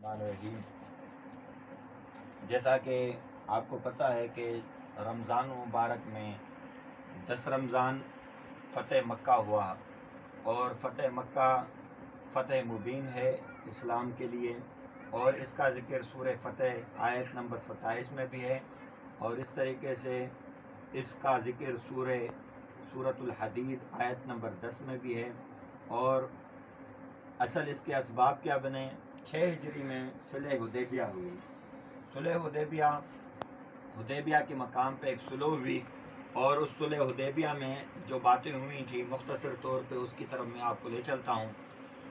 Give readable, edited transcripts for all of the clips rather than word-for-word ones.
الرحمن الرحیم۔ جیسا کہ آپ کو پتہ ہے کہ رمضان مبارک میں 10 رمضان فتح مکہ ہوا، اور فتح مکہ فتح مبین ہے اسلام کے لیے، اور اس کا ذکر سورہ فتح آیت نمبر 27 میں بھی ہے، اور اس طریقے سے اس کا ذکر سورۃ الحدید آیت نمبر 10 میں بھی ہے۔ اور اصل اس کے اسباب کیا بنے؟ 6 ہجری میں صلح حدیبیہ ہوئی۔ صلح حدیبیہ کے مقام پہ ایک صلح ہوئی، اور اس صلح حدیبیہ میں جو باتیں ہوئی تھیں مختصر طور پہ اس کی طرف میں آپ کو لے چلتا ہوں۔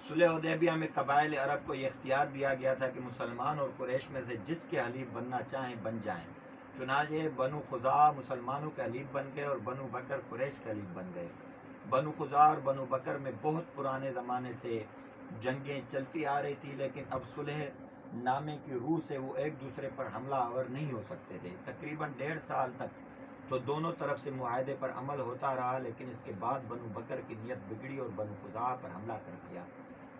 صلح حدیبیہ میں قبائل عرب کو یہ اختیار دیا گیا تھا کہ مسلمان اور قریش میں سے جس کے حلیف بننا چاہیں بن جائیں۔ چنانچہ بنو خزاعہ مسلمانوں کے حلیف بن گئے اور بنو بکر قریش کے حلیف بن گئے۔ بنو خزاعہ اور بنو بکر میں بہت پرانے زمانے سے جنگیں چلتی آ رہی تھی، لیکن اب صلح نامے کی روح سے وہ ایک دوسرے پر حملہ آور نہیں ہو سکتے تھے۔ تقریباً 1.5 سال تک تو دونوں طرف سے معاہدے پر عمل ہوتا رہا، لیکن اس کے بعد بنو بکر کی نیت بگڑی اور بنو خزاعہ پر حملہ کر دیا۔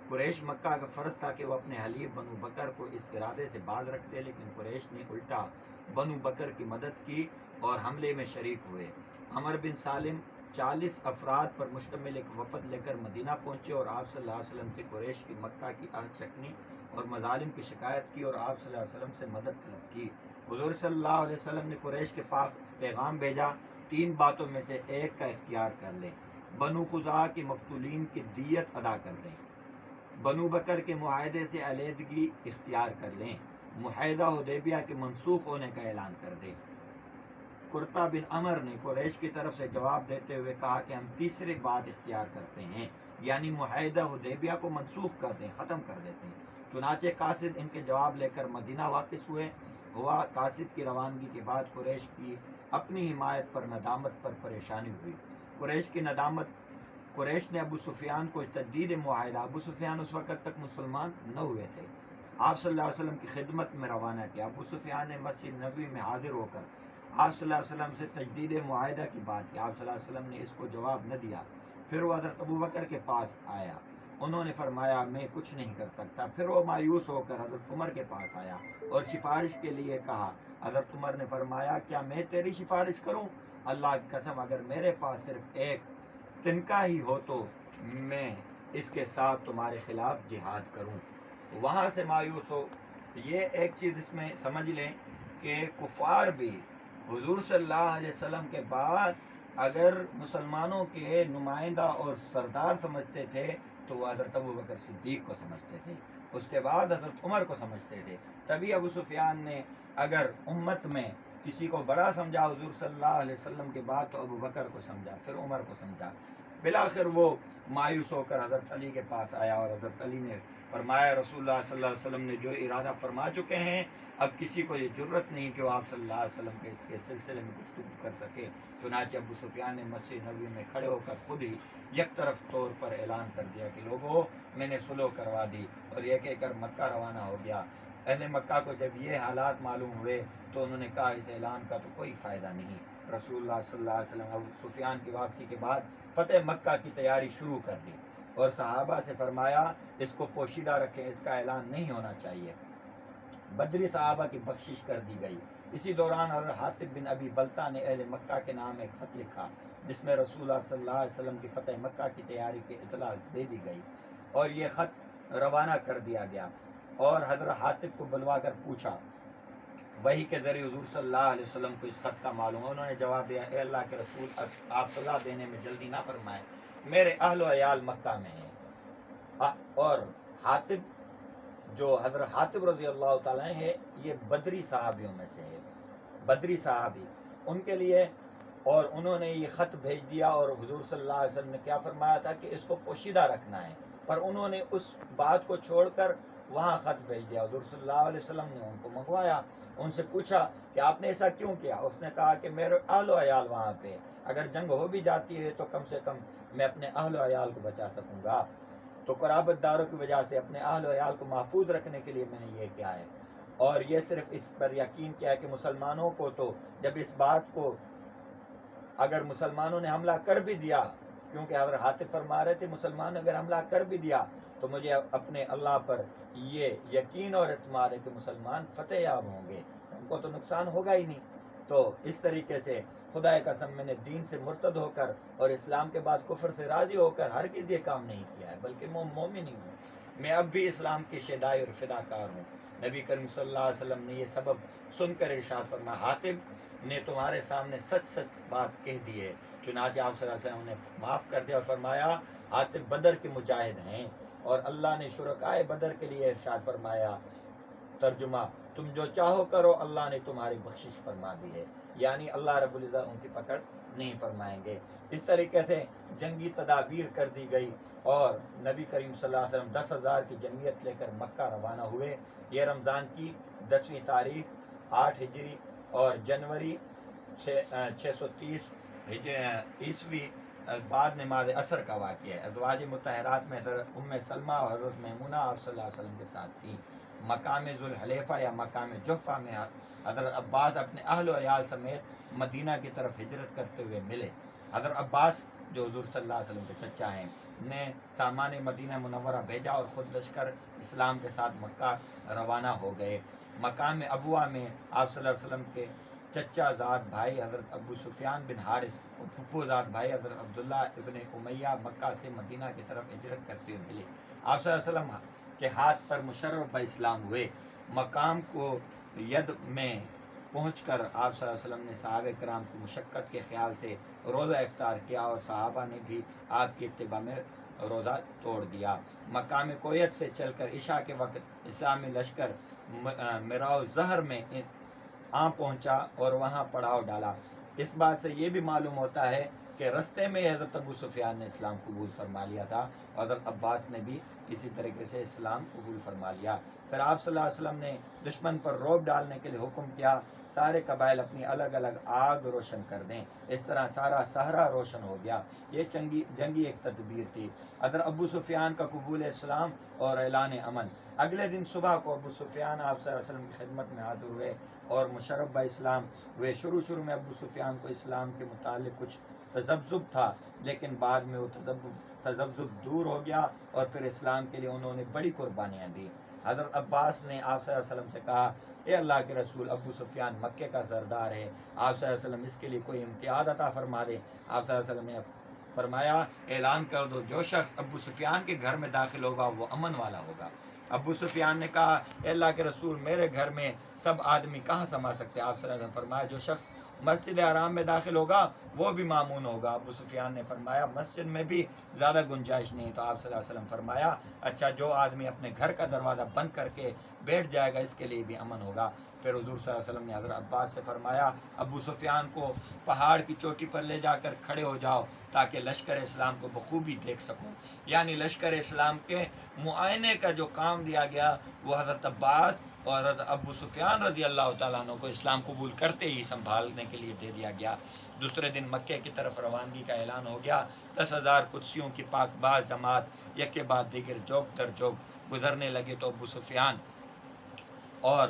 قریش مکہ کا فرض تھا کہ وہ اپنے حلیف بنو بکر کو اس ارادے سے باز رکھتے، لیکن قریش نے الٹا بنو بکر کی مدد کی اور حملے میں شریک ہوئے۔ عمر بن سالم 40 افراد پر مشتمل ایک وفد لے کر مدینہ پہنچے، اور آپ صلی اللہ علیہ وسلم سے قریش کی مکہ کی عہد شکنی اور مظالم کی شکایت کی، اور آپ صلی اللہ علیہ وسلم سے مدد طلب کی۔ حضور صلی اللہ علیہ وسلم نے قریش کے پاس پیغام بھیجا، 3 باتوں میں سے ایک کا اختیار کر لیں۔ بنو خزاعہ کے مقتولین کی دیت ادا کر دیں، بنو بکر کے معاہدے سے علیحدگی اختیار کر لیں، معاہدہ حدیبیہ کے منسوخ ہونے کا اعلان کر دیں۔ قرطہ بن عمر نے قریش کی طرف سے جواب دیتے ہوئے کہا کہ ہم تیسری بات اختیار کرتے ہیں، یعنی معاہدہ حدیبیہ کو منسوخ کر دیں، ختم کر دیتے ہیں۔ چنانچہ قاصد ان کے جواب لے کر مدینہ واپس ہوا۔ قاصد کی روانگی کے بعد قریش کی اپنی حمایت پر ندامت پر پریشانی ہوئی۔ قریش نے ابو سفیان کو تجدید معاہدہ، ابو سفیان اس وقت تک مسلمان نہ ہوئے تھے، آپ صلی اللہ علیہ وسلم کی خدمت میں روانہ کیا۔ ابو سفیان نے مسجد نبوی میں حاضر ہو کر آپ صلی اللہ علیہ وسلم سے تجدید معاہدہ کی بات کی۔ آپ صلی اللہ علیہ وسلم نے اس کو جواب نہ دیا۔ پھر وہ حضرت ابو بکر کے پاس آیا، انہوں نے فرمایا میں کچھ نہیں کر سکتا۔ پھر وہ مایوس ہو کر حضرت عمر کے پاس آیا اور سفارش کے لیے کہا۔ حضرت عمر نے فرمایا کیا میں تیری سفارش کروں؟ اللہ کی قسم اگر میرے پاس صرف ایک تنکا ہی ہو تو میں اس کے ساتھ تمہارے خلاف جہاد کروں۔ وہاں سے مایوس ہو۔ یہ ایک چیز اس میں سمجھ لیں کہ کفار بھی حضور صلی اللہ علیہ وسلم کے بعد اگر مسلمانوں کے نمائندہ اور سردار سمجھتے تھے تو وہ حضرت ابو بکر صدیق کو سمجھتے تھے، اس کے بعد حضرت عمر کو سمجھتے تھے۔ تبھی ابو سفیان نے اگر امت میں کسی کو بڑا سمجھا حضور صلی اللہ علیہ وسلم کے بعد تو ابو بکر کو سمجھا، پھر عمر کو سمجھا۔ بالآخر وہ مایوس ہو کر حضرت علی کے پاس آیا، اور حضرت علی نے فرمایا رسول اللہ صلی اللہ علیہ وسلم نے جو ارادہ فرما چکے ہیں، اب کسی کو یہ جرت نہیں کہ وہ آپ صلی اللہ علیہ وسلم کے اس کے سلسلے میں گفتگو کر سکے۔ چنانچہ ابو سفیان نے مسجد نبوی میں کھڑے ہو کر خود ہی یک طرف طور پر اعلان کر دیا کہ لوگوں میں نے صلح کروا دی، اور یہ کہہ کر مکہ روانہ ہو گیا۔ اہل مکہ کو جب یہ حالات معلوم ہوئے تو انہوں نے کہا اس اعلان کا تو کوئی فائدہ نہیں۔ رسول اللہ صلی اللہ علیہ وسلم ابو سفیان کی واپسی کے بعد فتح مکہ کی تیاری شروع کر دی، اور صحابہ سے فرمایا اس کو پوشیدہ رکھیں، اس کا اعلان نہیں ہونا چاہیے۔ بدری صحابہ کی بخشش کر دی گئی۔ اسی دوران حضرت حاطب بن ابی بلتہ نے اہل مکہ کے نام ایک خط لکھا جس میں رسول اللہ صلی اللہ علیہ وسلم کی فتح مکہ کی تیاری کی اطلاع دے دی گئی، اور یہ خط روانہ کر دیا گیا، اور حضرت حاطب کو بلوا کر پوچھا، وحی کے ذریعے حضور صلی اللہ علیہ وسلم کو اس خط کا معلوم ہے؟ انہوں نے جواب دیا اے اللہ کے رسول آپ صلاح دینے میں جلدی نہ فرمائیں، میرے اہل و عیال مکہ میں ہیں۔ اور حاطب جو حضرت حاطب رضی اللہ تعالیٰ ہے یہ بدری صحابیوں میں سے ہے، بدری صحابی ان کے لیے، اور انہوں نے یہ خط بھیج دیا، اور حضور صلی اللہ علیہ وسلم نے کیا فرمایا تھا کہ اس کو پوشیدہ رکھنا ہے، پر انہوں نے اس بات کو چھوڑ کر وہاں خط بھیج دیا۔ حضور صلی اللہ علیہ وسلم نے ان کو منگوایا، ان سے پوچھا کہ آپ نے ایسا کیوں کیا؟ اس نے کہا کہ میرے اہل و عیال وہاں پہ، اگر جنگ ہو بھی جاتی ہے تو کم سے کم میں اپنے اہل و عیال کو بچا سکوں گا، تو قرابت داروں کی وجہ سے اپنے اہل و عیال کو محفوظ رکھنے کے لیے میں نے یہ کیا ہے۔ اور یہ صرف اس پر یقین کیا ہے کہ مسلمانوں کو تو جب اس بات کو اگر مسلمانوں نے حملہ کر بھی دیا کیونکہ حضرت حاتب فرما رہے تھے مسلمان اگر حملہ کر بھی دیا تو مجھے اپنے اللہ پر یہ یقین اور اعتماد ہے کہ مسلمان فتح یاب ہوں گے، ان کو تو نقصان ہوگا ہی نہیں۔ تو اس طریقے سے خدا قسم میں نے دین سے مرتد ہو کر اور اسلام کے بعد کفر سے راضی ہو کر ہرگز یہ کام نہیں کیا ہے، بلکہ میں مومن ہی ہوں، میں اب بھی اسلام کی شیدائی اور فداکار ہوں۔ نبی کریم صلی اللہ علیہ وسلم نے یہ سبب سن کر ارشاد فرمایا، حاتب نے تمہارے سامنے سچ سچ بات کہہ دی ہے۔ چنانچہ آپ صلی اللہ علیہ وسلم نے معاف کر دیا اور فرمایا حاتب بدر کے مجاہد ہیں، اور اللہ نے شرکائے بدر کے لیے ارشاد فرمایا، ترجمہ، تم جو چاہو کرو، اللہ نے تمہاری بخشش فرما دی ہے، یعنی اللہ رب العزت ان کی پکڑ نہیں فرمائیں گے۔ اس طریقے سے جنگی تدابیر کر دی گئی اور نبی کریم صلی اللہ علیہ وسلم 10,000 کی جمعیت لے کر مکہ روانہ ہوئے۔ یہ رمضان کی 10ویں تاریخ 8 ہجری اور جنوری 630 عیسوی بعد نماز عصر کا واقعہ ہے۔ ازواج مطہرات میں حضرت ام سلمہ اور حضرت میمونہ آپ صلی اللہ علیہ وسلم کے ساتھ تھیں۔ مقام ذوالحلیفہ یا مقام جحفہ میں حضرت عباس اپنے اہل و عیال سمیت مدینہ کی طرف ہجرت کرتے ہوئے ملے۔ حضرت عباس جو حضور صلی اللہ علیہ وسلم کے چچا ہیں نے سامان مدینہ منورہ بھیجا اور خود لشکر اسلام کے ساتھ مکہ روانہ ہو گئے۔ مقام ابوا میں آپ صلی اللہ علیہ وسلم کے چچا زاد بھائی حضرت ابو سفیان بن حارث اور پھپھو زاد بھائی حضرت عبداللہ ابن امیہ مکہ سے مدینہ کی طرف ہجرت کرتے ہوئے ملے۔ آپ صلی اللہ علیہ وسلم کے ہاتھ پر مشرف اسلام ہوئے۔ مقام کو ید میں پہنچ کر آپ صلی اللہ علیہ وسلم نے صحابہ کرام کی مشقت کے خیال سے روزہ افطار کیا اور صحابہ نے بھی آپ کی اتباع میں روزہ توڑ دیا۔ مقام کویت سے چل کر عشاء کے وقت اسلامی لشکر مراؤ زہر میں آ پہنچا اور وہاں پڑاؤ ڈالا۔ اس بات سے یہ بھی معلوم ہوتا ہے کہ رستے میں حضرت ابو سفیان نے اسلام قبول فرما لیا تھا اور حضرت عباس نے بھی اسی طریقے سے اسلام قبول فرما لیا۔ پھر آپ صلی اللہ علیہ وسلم نے دشمن پر رعب ڈالنے کے لیے حکم کیا، سارے قبائل اپنی الگ الگ آگ روشن کر دیں۔ اس طرح سارا صحرا روشن ہو گیا۔ یہ جنگی ایک تدبیر تھی۔ حضرت ابو سفیان کا قبول اسلام اور اعلان امن۔ اگلے دن صبح کو ابو سفیان آپ صلی اللہ علیہ وسلم کی خدمت میں حاضر ہوئے اور مشرف اسلام ہوئے۔ شروع میں ابو سفیان کو اسلام کے متعلق کچھ تذبذب تھا، لیکن بعد میں وہ تذبذب دور ہو گیا اور پھر اسلام کے لیے انہوں نے بڑی قربانیاں دی۔ حضرت عباس نے آپ صلی اللہ علیہ وسلم سے کہا، اے اللہ کے رسول، ابو سفیان مکے کا سردار ہے، آپ صلی اللہ علیہ وسلم اس کے لیے کوئی امتیاز عطا فرما دے۔ آپ صلی اللہ علیہ وسلم نے فرمایا، اعلان کر دو، جو شخص ابو سفیان کے گھر میں داخل ہوگا وہ امن والا ہوگا۔ ابو سفیان نے کہا، اے اللہ کے رسول، میرے گھر میں سب آدمی کہاں سما سکتے؟ آپ صلی اللہ علیہ وسلم فرمایا، جو شخص مسجد حرام میں داخل ہوگا وہ بھی مامون ہوگا۔ ابو سفیان نے فرمایا، مسجد میں بھی زیادہ گنجائش نہیں۔ تو آپ صلی اللہ علیہ وسلم فرمایا، اچھا، جو آدمی اپنے گھر کا دروازہ بند کر کے بیٹھ جائے گا اس کے لیے بھی امن ہوگا۔ پھر حضور صلی اللہ علیہ وسلم نے حضرت عباس سے فرمایا، ابو سفیان کو پہاڑ کی چوٹی پر لے جا کر کھڑے ہو جاؤ تاکہ لشکر اسلام کو بخوبی دیکھ سکوں۔ یعنی لشکر اسلام کے معائنے کا جو کام دیا گیا وہ حضرت عباس اور حضرت ابو سفیان رضی اللہ تعالیٰ عنہ کو اسلام قبول کرتے ہی سنبھالنے کے لیے دے دیا گیا۔ دوسرے دن مکے کی طرف روانگی کا اعلان ہو گیا۔ 10,000 قدسیوں کی پاک باز جماعت یک کے بعد دیگر جوگ در جوگ گزرنے لگے تو ابو سفیان اور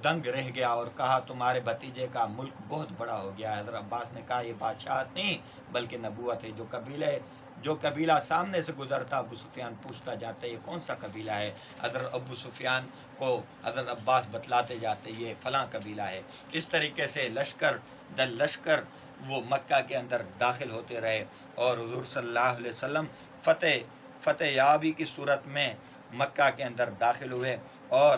دنگ رہ گیا اور کہا، تمہارے بھتیجے کا ملک بہت بڑا ہو گیا ہے۔ حضرت عباس نے کہا، یہ بادشاہت نہیں بلکہ نبوت ہے۔ جو قبیلہ سامنے سے گزرتا ابو سفیان پوچھتا جاتا یہ کون سا قبیلہ ہے؟ حضرت ابو سفیان کو حضرت عباس بتلاتے جاتے یہ فلاں قبیلہ ہے۔ اس طریقے سے لشکر در لشکر وہ مکہ کے اندر داخل ہوتے رہے اور حضور صلی اللہ علیہ وسلم فتح یابی کی صورت میں مکہ کے اندر داخل ہوئے۔ اور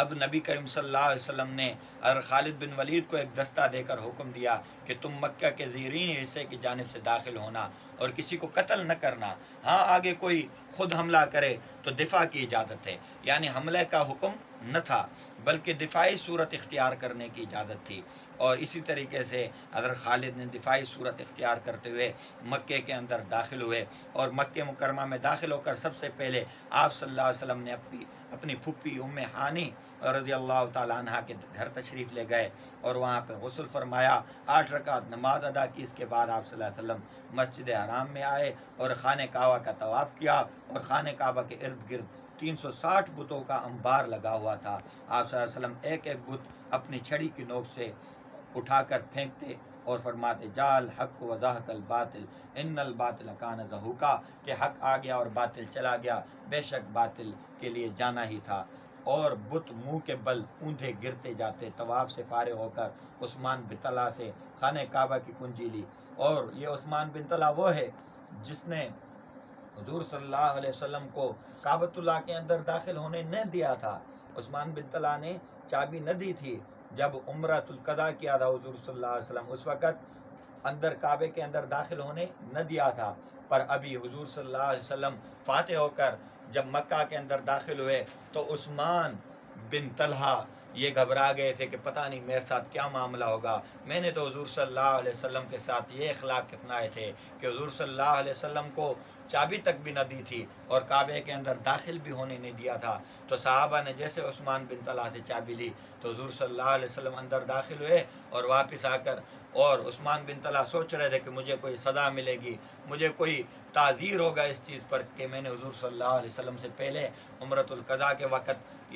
اب نبی کریم صلی اللہ علیہ وسلم نے حضرت خالد بن ولید کو ایک دستہ دے کر حکم دیا کہ تم مکہ کے زیرین حصے کی جانب سے داخل ہونا اور کسی کو قتل نہ کرنا۔ ہاں، آگے کوئی خود حملہ کرے تو دفاع کی اجازت ہے، یعنی حملے کا حکم نہ تھا بلکہ دفاعی صورت اختیار کرنے کی اجازت تھی۔ اور اسی طریقے سے حضرت خالد نے دفاعی صورت اختیار کرتے ہوئے مکے کے اندر داخل ہوئے اور مکہ مکرمہ میں داخل ہو کر سب سے پہلے آپ صلی اللہ علیہ وسلم نے اپنی پھپھی ام ہانی رضی اللہ تعالیٰ عنہ کے گھر تشریف لے گئے اور وہاں پہ غسل فرمایا، 8 رکعت نماز ادا کی۔ اس کے بعد آپ صلی اللہ علیہ وسلم مسجد حرام میں آئے اور خانہ کعبہ کا طواف کیا اور خانہ کعبہ کے ارد گرد 360 بتوں کا انبار لگا ہوا تھا۔ آپ صلی اللہ علیہ وسلم ایک ایک بت اپنی چھڑی کی نوک سے اٹھا کر پھینکتے اور فرماتے جال حق و ذاق الباطل ان الباطل کان زہوقا، کہ حق آ گیا اور باطل چلا گیا، بے شک باطل کے لیے جانا ہی تھا۔ اور بت منہ کے بل اوندھے گرتے جاتے۔ طواف سے فارغ ہو کر عثمان بن طلحہ سے خانہ کعبہ کی کنجی لی، اور یہ عثمان بن طلحہ وہ ہے جس نے حضور صلی اللہ علیہ وسلم کو کعبۃ اللہ کے اندر داخل ہونے نہ دیا تھا۔ عثمان بن طلحہ نے چابی نہ دی تھی جب عمرۃ القضاء کیا تھا حضور صلی اللہ علیہ وسلم، اس وقت اندر کعبے کے اندر داخل ہونے نہ دیا تھا، پر ابھی حضور صلی اللہ علیہ وسلم فاتح ہو کر جب مکہ کے اندر داخل ہوئے تو عثمان بن طلحہ یہ گھبرا گئے تھے کہ پتہ نہیں میرے ساتھ کیا معاملہ ہوگا، میں نے تو حضور صلی اللہ علیہ وسلم کے ساتھ یہ اخلاق اپنائے تھے کہ حضور صلی اللہ علیہ وسلم کو چابی تک بھی نہ دی تھی اور کعبے کے اندر داخل بھی ہونے نہیں دیا تھا۔ تو صحابہ نے جیسے عثمان بن طلحہ سے چابی لی تو حضور صلی اللہ علیہ وسلم اندر داخل ہوئے اور واپس آ کر، اور عثمان بن طلحہ سوچ رہے تھے کہ مجھے کوئی سزا ملے گی، مجھے کوئی تعزیر ہوگا اس چیز پر کہ میں نے حضور صلی اللہ علیہ وسلم سے پہلے عمرۃ القضاء کے وقت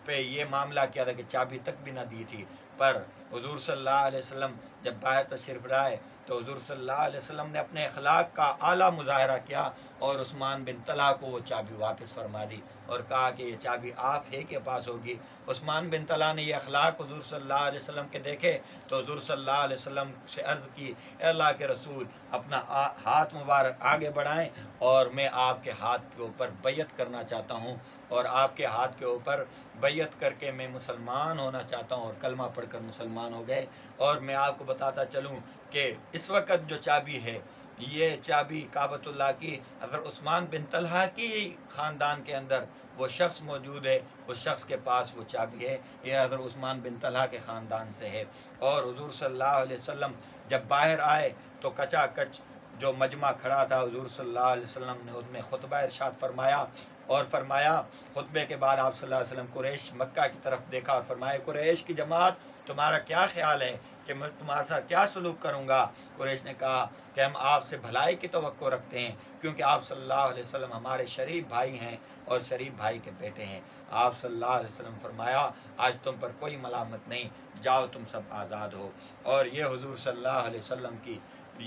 پہ یہ معاملہ کیا تھا کہ چابی تک بھی نہ دی تھی۔ پر حضور صلی اللہ علیہ وسلم جب باہر تشریف لائے تو حضور صلی اللہ علیہ وسلم نے اپنے اخلاق کا اعلیٰ مظاہرہ کیا اور عثمان بن طلحہ کو وہ چابی واپس فرما دی اور کہا کہ یہ چابی آپ ہی کے پاس ہوگی۔ عثمان بن طلحہ نے یہ اخلاق حضور صلی اللہ علیہ وسلم کے دیکھے تو حضور صلی اللہ علیہ وسلم سے عرض کی، اے اللہ کے رسول اپنا ہاتھ مبارک آگے بڑھائیں اور میں آپ کے ہاتھ کے اوپر بیعت کرنا چاہتا ہوں، اور آپ کے ہاتھ کے اوپر بیعت کر کے میں مسلمان ہونا چاہتا ہوں، اور کلمہ پڑھ کر مسلمان ہو گئے۔ اور میں آپ کو بتاتا چلوں کہ اس وقت جو چابی ہے یہ چابی کعبۃ اللہ کی اگر عثمان بن طلحہ کی خاندان کے اندر وہ شخص موجود ہے، اس شخص کے پاس وہ چابی ہے، یہ اگر عثمان بن طلحہ کے خاندان سے ہے۔ اور حضور صلی اللہ علیہ وسلم جب باہر آئے تو کچا کچ جو مجمع کھڑا تھا حضور صلی اللہ علیہ وسلم نے اس میں خطبہ ارشاد فرمایا، اور فرمایا خطبے کے بعد آپ صلی اللہ علیہ وسلم قریش مکہ کی طرف دیکھا اور فرمایا، قریش کی جماعت تمہارا کیا خیال ہے کہ میں تمہارے ساتھ کیا سلوک کروں گا؟ قریش نے کہا کہ ہم آپ سے بھلائی کی توقع رکھتے ہیں، کیونکہ آپ صلی اللہ علیہ وسلم ہمارے شریف بھائی ہیں اور شریف بھائی کے بیٹے ہیں۔ آپ صلی اللہ علیہ وسلم فرمایا آج تم پر کوئی ملامت نہیں، جاؤ تم سب آزاد ہو۔ اور یہ حضور صلی اللہ علیہ وسلم کی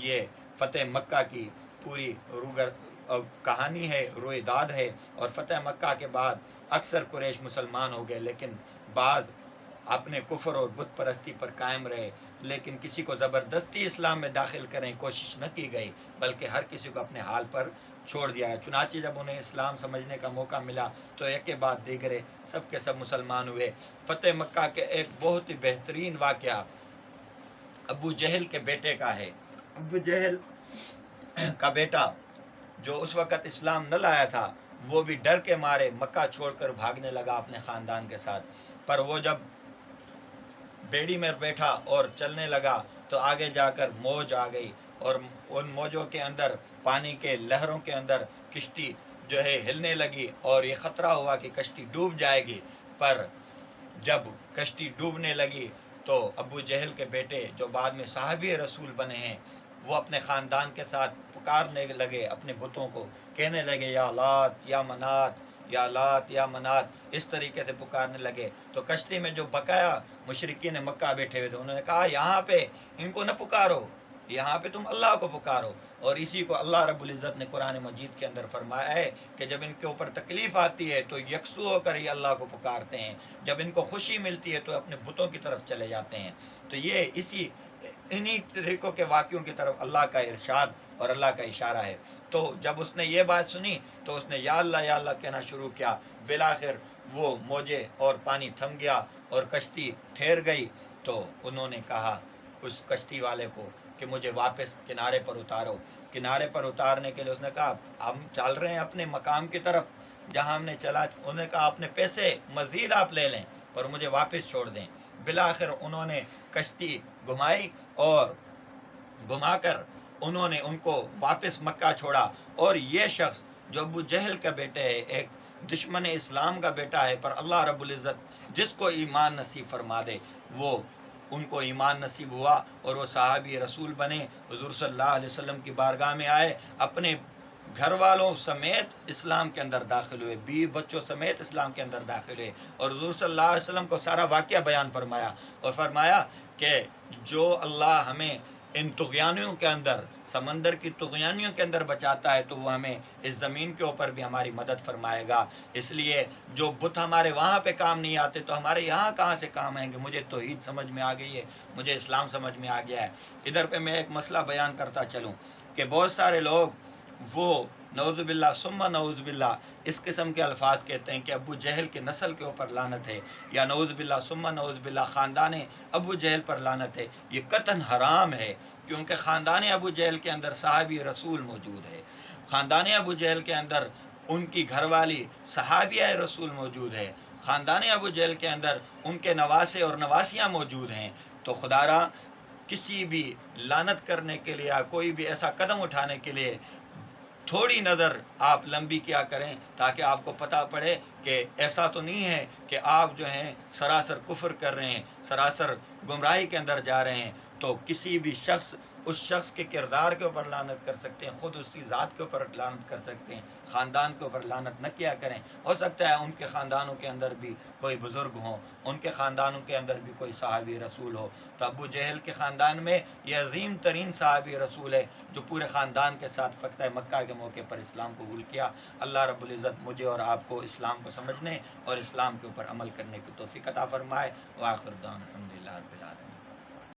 یہ فتح مکہ کی پوری کہانی ہے، رویداد ہے۔ اور فتح مکہ کے بعد اکثر قریش مسلمان ہو گئے، لیکن بعض اپنے کفر اور بت پرستی پر قائم رہے، لیکن کسی کو زبردستی اسلام میں داخل کرنے کی کوشش نہ کی گئی، بلکہ ہر کسی کو اپنے حال پر چھوڑ دیا ہے۔ چنانچہ جب انہیں اسلام سمجھنے کا موقع ملا تو ایک کے بعد دیگرے سب کے سب مسلمان ہوئے۔ فتح مکہ کے ایک بہت ہی بہترین واقعہ ابو جہل کے بیٹے کا ہے۔ ابو جہل کا بیٹا جو اس وقت اسلام نہ لایا تھا، وہ بھی ڈر کے مارے مکہ چھوڑ کر بھاگنے لگا اپنے خاندان کے ساتھ، پر وہ جب بیڑی میں بیٹھا اور چلنے لگا تو آگے جا کر موج آ گئی، اور ان موجوں کے اندر پانی کے لہروں کے اندر کشتی جو ہے ہلنے لگی اور یہ خطرہ ہوا کہ کشتی ڈوب جائے گی۔ پر جب کشتی ڈوبنے لگی تو ابو جہل کے بیٹے جو بعد میں صحابی رسول بنے ہیں وہ اپنے خاندان کے ساتھ پکارنے لگے اپنے بتوں کو، کہنے لگے یا لات یا منات یا لات یا منات، اس طریقے سے پکارنے لگے۔ تو کشتی میں جو بقایا مشرکین مکہ بیٹھے ہوئے تھے انہوں نے کہا یہاں پہ ان کو نہ پکارو، یہاں پہ تم اللہ کو پکارو۔ اور اسی کو اللہ رب العزت نے قرآن مجید کے اندر فرمایا ہے کہ جب ان کے اوپر تکلیف آتی ہے تو یکسو ہو کر ہی اللہ کو پکارتے ہیں، جب ان کو خوشی ملتی ہے تو اپنے بتوں کی طرف چلے جاتے ہیں۔ تو یہ انہی طریقوں کے واقعوں کی طرف اللہ کا ارشاد اور اللہ کا اشارہ ہے۔ تو جب اس نے یہ بات سنی تو اس نے یا اللہ کہنا شروع کیا۔ بالآخر وہ موجے اور پانی تھم گیا اور کشتی ٹھہر گئی۔ تو انہوں نے کہا اس کشتی والے کو کہ مجھے واپس کنارے پر اتارو۔ کنارے پر اتارنے کے لیے اس نے کہا ہم چل رہے ہیں اپنے مقام کی طرف جہاں ہم نے چلا، انہوں نے کہا اپنے پیسے مزید آپ لے لیں اور مجھے واپس چھوڑ دیں۔ بالآخر انہوں نے کشتی گھمائی اور گھما کر انہوں نے ان کو واپس مکہ چھوڑا۔ اور یہ شخص جو ابو جہل کا بیٹا ہے، ایک دشمن اسلام کا بیٹا ہے، پر اللہ رب العزت جس کو ایمان نصیب فرما دے وہ ان کو ایمان نصیب ہوا اور وہ صحابی رسول بنے، حضور صلی اللہ علیہ وسلم کی بارگاہ میں آئے، اپنے گھر والوں سمیت اسلام کے اندر داخل ہوئے، بیوی بچوں سمیت اسلام کے اندر داخل ہوئے، اور حضور صلی اللہ علیہ وسلم کو سارا واقعہ بیان فرمایا اور فرمایا کہ جو اللہ ہمیں ان طغیانیوں کے اندر، سمندر کی طغیانیوں کے اندر بچاتا ہے، تو وہ ہمیں اس زمین کے اوپر بھی ہماری مدد فرمائے گا۔ اس لیے جو بت ہمارے وہاں پہ کام نہیں آتے تو ہمارے یہاں کہاں سے کام آئیں گے؟ مجھے توحید سمجھ میں آ گئی ہے، مجھے اسلام سمجھ میں آ گیا ہے۔ ادھر پہ میں ایک مسئلہ بیان کرتا چلوں کہ بہت سارے لوگ وہ نعوذ باللہ ثم نعوذ باللہ اس قسم کے الفاظ کہتے ہیں کہ ابو جہل کے نسل کے اوپر لعنت ہے، یا نعوذ باللہ ثم نعوذ باللہ خاندان ابو جہل پر لعنت ہے۔ یہ قطعاً حرام ہے، کیونکہ خاندان ابو جہل کے اندر صحابی رسول موجود ہے، خاندان ابو جہل کے اندر ان کی گھر والی صحابیہ رسول موجود ہے، خاندان ابو جہل کے اندر ان کے نواسے اور نواسیاں موجود ہیں۔ تو خدا را کسی بھی لعنت کرنے کے لیے یا کوئی بھی ایسا قدم اٹھانے کے لیے تھوڑی نظر آپ لمبی کیا کریں، تاکہ آپ کو پتہ پڑے کہ ایسا تو نہیں ہے کہ آپ جو ہیں سراسر کفر کر رہے ہیں، سراسر گمراہی کے اندر جا رہے ہیں۔ تو کسی بھی شخص اس شخص کے کردار کے اوپر لعنت کر سکتے ہیں، خود اس کی ذات کے اوپر لعنت کر سکتے ہیں، خاندان کے اوپر لعنت نہ کیا کریں۔ ہو سکتا ہے ان کے خاندانوں کے اندر بھی کوئی بزرگ ہوں، ان کے خاندانوں کے اندر بھی کوئی صحابی رسول ہو۔ تو ابو جہل کے خاندان میں یہ عظیم ترین صحابی رسول ہے جو پورے خاندان کے ساتھ فتح مکہ کے موقع پر اسلام قبول کیا۔ اللہ رب العزت مجھے اور آپ کو اسلام کو سمجھنے اور اسلام کے اوپر عمل کرنے کی توفیق عطا فرمائے۔ وآخر دعوانا الحمدللہ رب العالمین۔